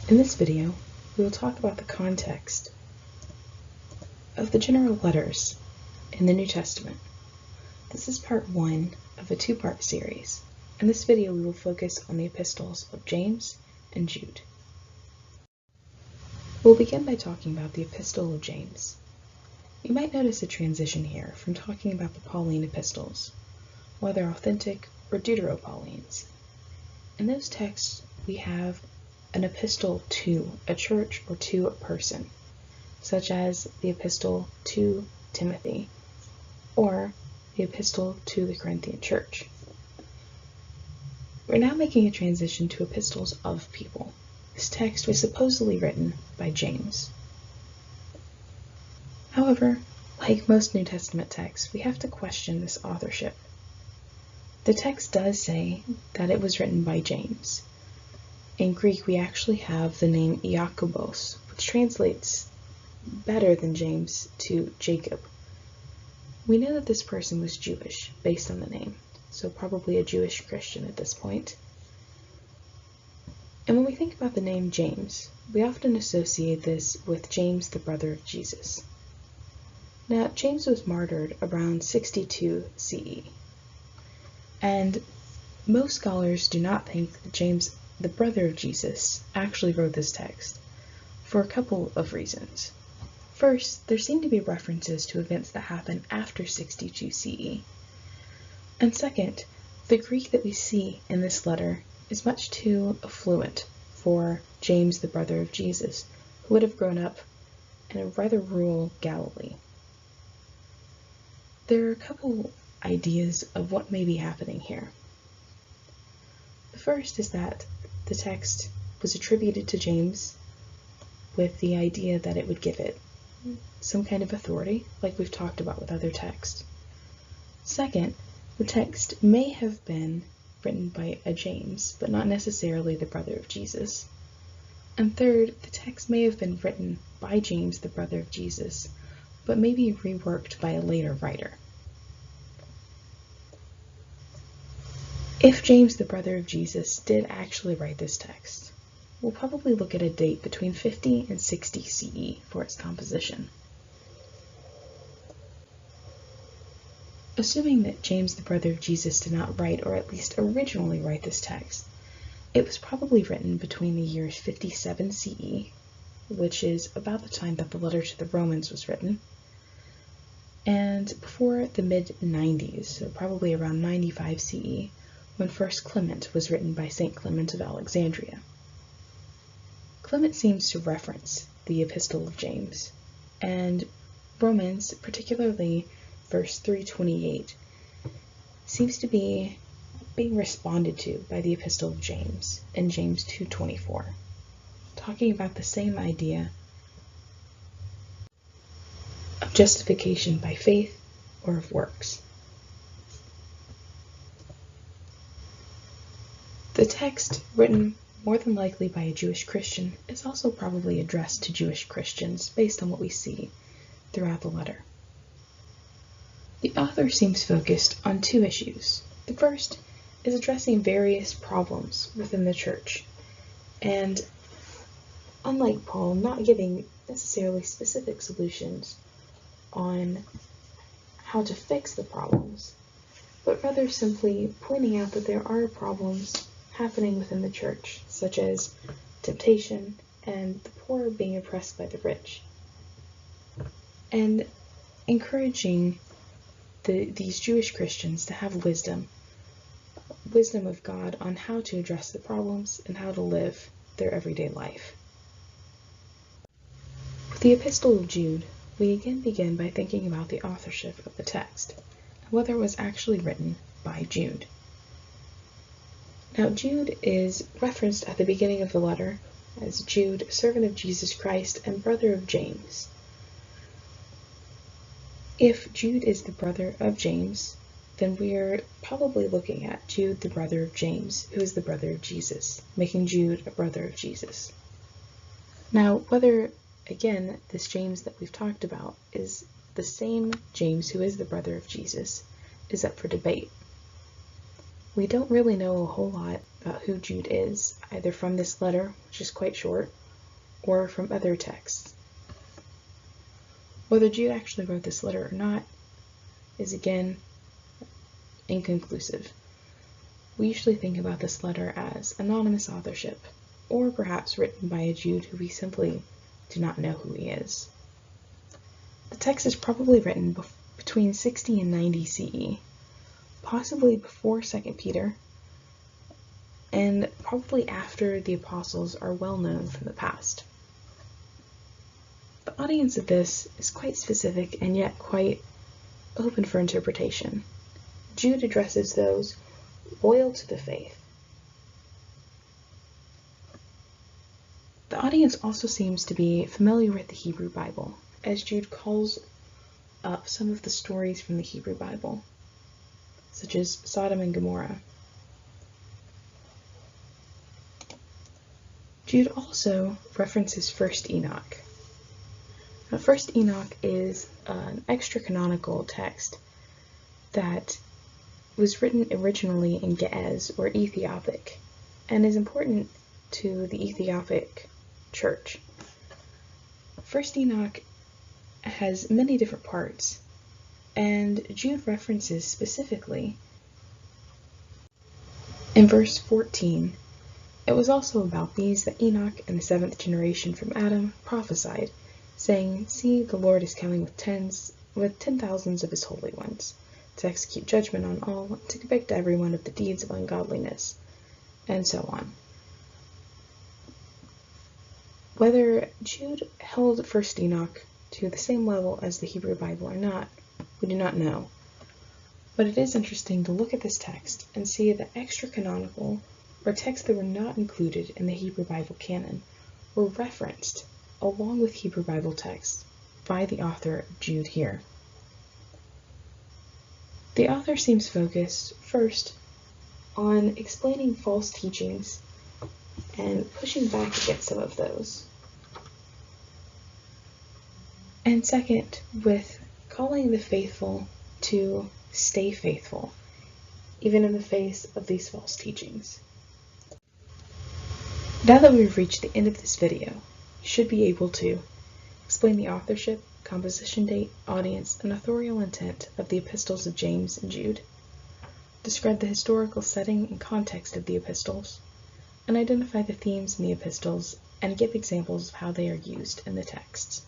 In this video, we will talk about the context of the general letters in the New Testament. This is part 1 of a 2-part series. In this video, we will focus on the epistles of James and Jude. We'll begin by talking about the epistle of James. You might notice a transition here from talking about the Pauline epistles, whether authentic or Deuteropaulines. In those texts, we have an epistle to a church or to a person, such as the epistle to Timothy or the epistle to the Corinthian church. We're now making a transition to epistles of people. This text was supposedly written by James. However, like most New Testament texts, we have to question this authorship. The text does say that it was written by James. In Greek, we actually have the name Iakobos, which translates better than James to Jacob. We know that this person was Jewish based on the name, so probably a Jewish Christian at this point. And when we think about the name James, we often associate this with James, the brother of Jesus. Now, James was martyred around 62 CE, and most scholars do not think that James, the brother of Jesus, actually wrote this text for a couple of reasons. First, there seem to be references to events that happened after 62 CE. And second, the Greek that we see in this letter is much too affluent for James, the brother of Jesus, who would have grown up in a rather rural Galilee. There are a couple ideas of what may be happening here. The first is that the text was attributed to James with the idea that it would give it some kind of authority, like we've talked about with other texts. Second, the text may have been written by a James, but not necessarily the brother of Jesus. And third, the text may have been written by James, the brother of Jesus, but maybe reworked by a later writer. If James, the brother of Jesus, did actually write this text, we'll probably look at a date between 50 and 60 CE for its composition. Assuming that James, the brother of Jesus, did not write, or at least originally write this text, it was probably written between the years 57 CE, which is about the time that the letter to the Romans was written, and before the mid-90s, so probably around 95 CE, when First Clement was written by St. Clement of Alexandria. Clement seems to reference the Epistle of James, and Romans, particularly verse 328, seems to be being responded to by the Epistle of James in James 2:24, talking about the same idea of justification by faith or of works. The text, written more than likely by a Jewish Christian, is also probably addressed to Jewish Christians based on what we see throughout the letter. The author seems focused on 2 issues. The first is addressing various problems within the church, and unlike Paul, not giving necessarily specific solutions on how to fix the problems, but rather simply pointing out that there are problems happening within the church, such as temptation and the poor being oppressed by the rich, and encouraging these Jewish Christians to have wisdom of God on how to address the problems and how to live their everyday life. With the Epistle of Jude, we again begin by thinking about the authorship of the text, and whether it was actually written by Jude. Now, Jude is referenced at the beginning of the letter as Jude, servant of Jesus Christ and brother of James. If Jude is the brother of James, then we are probably looking at Jude, the brother of James, who is the brother of Jesus, making Jude a brother of Jesus. Now, whether, again, this James that we've talked about is the same James who is the brother of Jesus is up for debate. We don't really know a whole lot about who Jude is, either from this letter, which is quite short, or from other texts. Whether Jude actually wrote this letter or not is again inconclusive. We usually think about this letter as anonymous authorship, or perhaps written by a Jude who we simply do not know who he is. The text is probably written between 60 and 90 CE, possibly before 2 Peter, and probably after the apostles are well known from the past. The audience of this is quite specific and yet quite open for interpretation. Jude addresses those loyal to the faith. The audience also seems to be familiar with the Hebrew Bible, as Jude calls up some of the stories from the Hebrew Bible, such as Sodom and Gomorrah. Jude also references 1 Enoch. Now, 1 Enoch is an extra-canonical text that was written originally in Ge'ez, or Ethiopic, and is important to the Ethiopic church. 1 Enoch has many different parts, and Jude references specifically in verse 14, "It was also about these that Enoch and the seventh generation from Adam prophesied, saying, See, the Lord is coming with 10,000s of his holy ones, to execute judgment on all, and to convict everyone of the deeds of ungodliness," and so on. Whether Jude held 1 Enoch to the same level as the Hebrew Bible or not, we do not know. But it is interesting to look at this text and see that extra-canonical, or texts that were not included in the Hebrew Bible canon, were referenced along with Hebrew Bible texts by the author of Jude here. The author seems focused, first, on explaining false teachings and pushing back against some of those. And second, with calling the faithful to stay faithful, even in the face of these false teachings. Now that we've reached the end of this video, you should be able to explain the authorship, composition date, audience, and authorial intent of the epistles of James and Jude, describe the historical setting and context of the epistles, and identify the themes in the epistles and give examples of how they are used in the texts.